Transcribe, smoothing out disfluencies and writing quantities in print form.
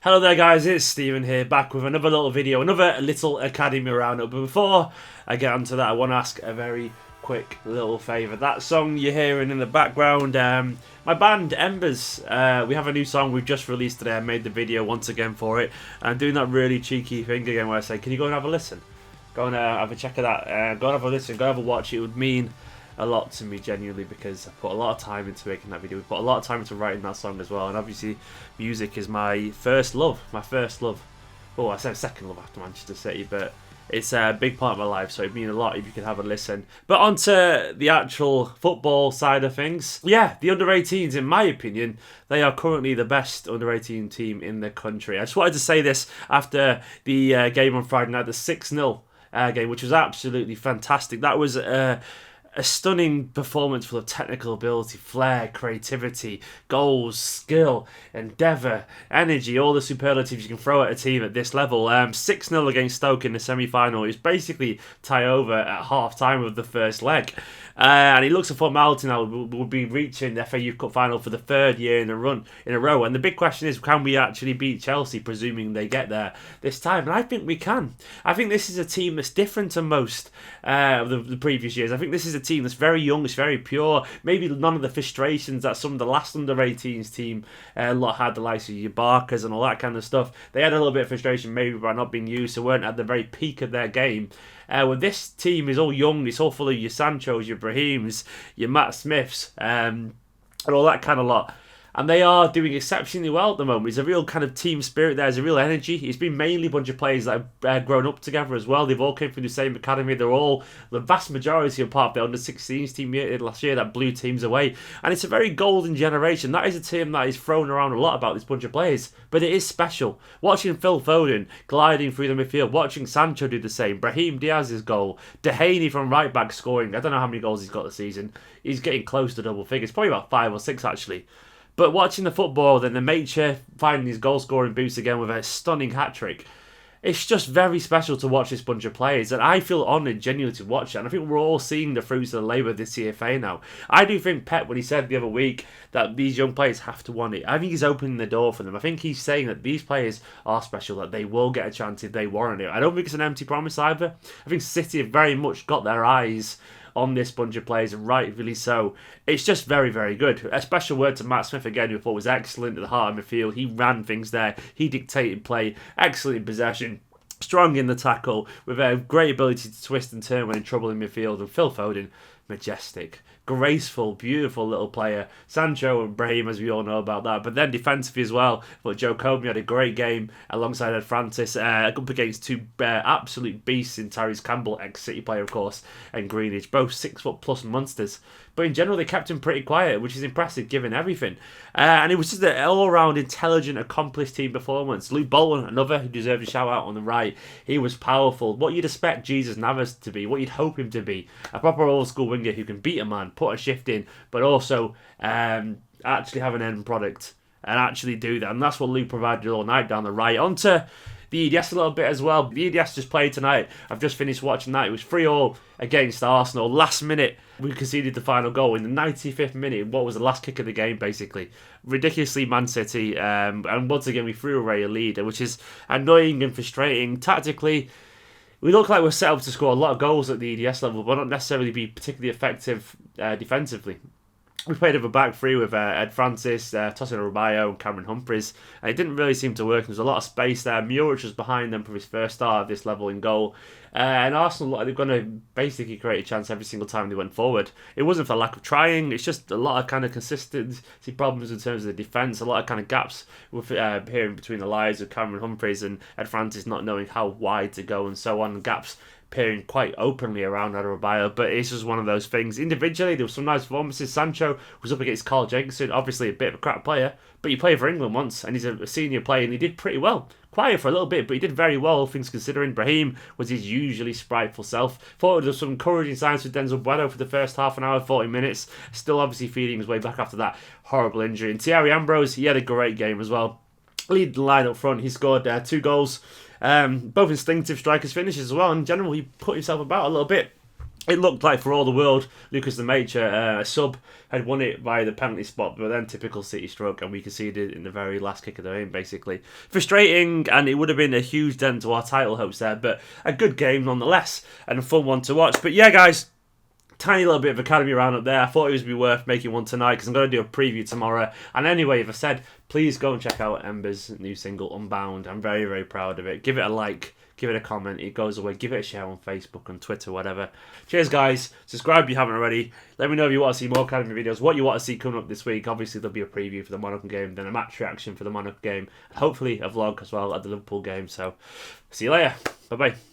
Hello there guys, it's Stephen here, back with another little video, another little Academy roundup. But before I get onto that, I want to ask a very quick little favour. That song you're hearing in the background, my band Embers, we have a new song we've just released today. I made the video once again for it. I'm doing that really cheeky thing again where I say, can you go and have a listen? Go and have a check of that, go and have a listen, go and have a watch. It would mean a lot to me genuinely because I put a lot of time into making that video. We put a lot of time into writing that song as well, and obviously music is my first love. Oh, I said second love after Manchester City, but it's a big part of my life, so it'd mean a lot if you could have a listen. But on to the actual football side of things. Yeah, the under-18s, in my opinion, they are currently the best under-18 team in the country. I just wanted to say this after the game on Friday night, the 6-0 game, which was absolutely fantastic. That was a stunning performance full of technical ability, flair, creativity, goals, skill, endeavour, energy, all the superlatives you can throw at a team at this level. 6-0 against Stoke in the semi-final. It was basically tie over at half-time of the first leg. And it looks a formality now. We'll be reaching the FA Youth Cup final for the third year in a row. And the big question is, can we actually beat Chelsea, presuming they get there this time? And I think we can. I think this is a team that's different to most of the previous years. I think this is a team that's very young, it's very pure. Maybe none of the frustrations that some of the last under-18s team had, the likes of your Barkers and all that kind of stuff. They had a little bit of frustration maybe by not being used, so weren't at the very peak of their game. Well, this team is all young, it's all full of your Sanchos, your Brahims, your Matt Smiths, and all that kind of lot. And they are doing exceptionally well at the moment. There's a real kind of team spirit there. There's a real energy. It's been mainly a bunch of players that have grown up together as well. They've all came from the same academy. They're all, the vast majority are part of the under-16s team last year that blew teams away. And it's a very golden generation. That is a team that is thrown around a lot about this bunch of players. But it is special. Watching Phil Foden gliding through the midfield. Watching Sancho do the same. Brahim Diaz's goal. Dehaney from right back scoring. I don't know how many goals he's got this season. He's getting close to double figures. Probably about 5 or 6 actually. But watching the football, then the Mature finding his goal-scoring boost again with a stunning hat-trick, it's just very special to watch this bunch of players. And I feel honoured genuinely to watch it. And I think we're all seeing the fruits of the labour of this CFA now. I do think Pep, when he said the other week that these young players have to want it, I think he's opening the door for them. I think he's saying that these players are special, that they will get a chance if they warrant it. I don't think it's an empty promise either. I think City have very much got their eyes on this bunch of players, and rightfully so. It's just very, very good. A special word to Matt Smith again, who I thought was excellent at the heart of midfield. He ran things there. He dictated play. Excellent in possession. Strong in the tackle, with a great ability to twist and turn when in trouble in midfield. And Phil Foden, majestic, graceful, beautiful little player. Sancho and Brahim, as we all know about that. But then defensively as well, but Joe Kompany had a great game alongside Ed Francis, up against two absolute beasts in Tyrese Campbell, ex-City player of course, and Greenwich, both 6-foot plus monsters. But in general, they kept him pretty quiet, which is impressive given everything. And it was just an all-round intelligent, accomplished team performance. Luke Bolton, another who deserves a shout-out on the right. He was powerful. What you'd expect Jesus Navas to be, what you'd hope him to be. A proper old-school winger who can beat a man, put a shift in, but also actually have an end product and actually do that. And that's what Luke provided all night down the right. Onto the EDS a little bit as well. The EDS just played tonight. I've just finished watching that. It was 3-3 against Arsenal. Last minute, we conceded the final goal in the 95th minute. What was the last kick of the game, basically. Ridiculously Man City. And once again, we threw away a lead, which is annoying and frustrating. Tactically, we look like we're set up to score a lot of goals at the EDS level, but not necessarily be particularly effective defensively. We played over back three with Ed Francis, Tosin Adebayo and Cameron Humphreys, and it didn't really seem to work. There was a lot of space there. Muric was behind them for his first start at this level in goal. And Arsenal, they're going to basically create a chance every single time they went forward. It wasn't for lack of trying, it's just a lot of kind of consistency problems in terms of the defence, a lot of kind of gaps with here in between the lines of Cameron Humphreys and Ed Francis not knowing how wide to go and so on, gaps appearing quite openly around Adebayo, but it's just one of those things. Individually, there were some nice performances. Sancho was up against Carl Jenkinson, obviously a bit of a crap player, but he played for England once, and he's a senior player, and he did pretty well. Quiet for a little bit, but he did very well, all things considering. Brahim was his usually spriteful self. Thought there was some encouraging signs with Denzel Bueno for the first half an hour, 40 minutes. Still obviously feeding his way back after that horrible injury. And Thierry Ambrose, he had a great game as well. Leading the line up front, he scored 2 goals. Both instinctive strikers finishes as well. In general, he put himself about a little bit. It looked like, for all the world, Lucas the Major, a sub, had won it by the penalty spot, but then typical City stroke, and we conceded in the very last kick of the game, basically. Frustrating, and it would have been a huge dent to our title hopes there, but a good game nonetheless, and a fun one to watch. But yeah, guys, tiny little bit of Academy roundup there. I thought it would be worth making one tonight because I'm going to do a preview tomorrow. And anyway, if I said, please go and check out Ember's new single, Unbound. I'm very, very proud of it. Give it a like. Give it a comment. It goes away. Give it a share on Facebook, on Twitter, whatever. Cheers, guys. Subscribe if you haven't already. Let me know if you want to see more Academy videos, what you want to see coming up this week. Obviously, there'll be a preview for the Monaco game, then a match reaction for the Monaco game. Hopefully, a vlog as well at the Liverpool game. So, see you later. Bye-bye.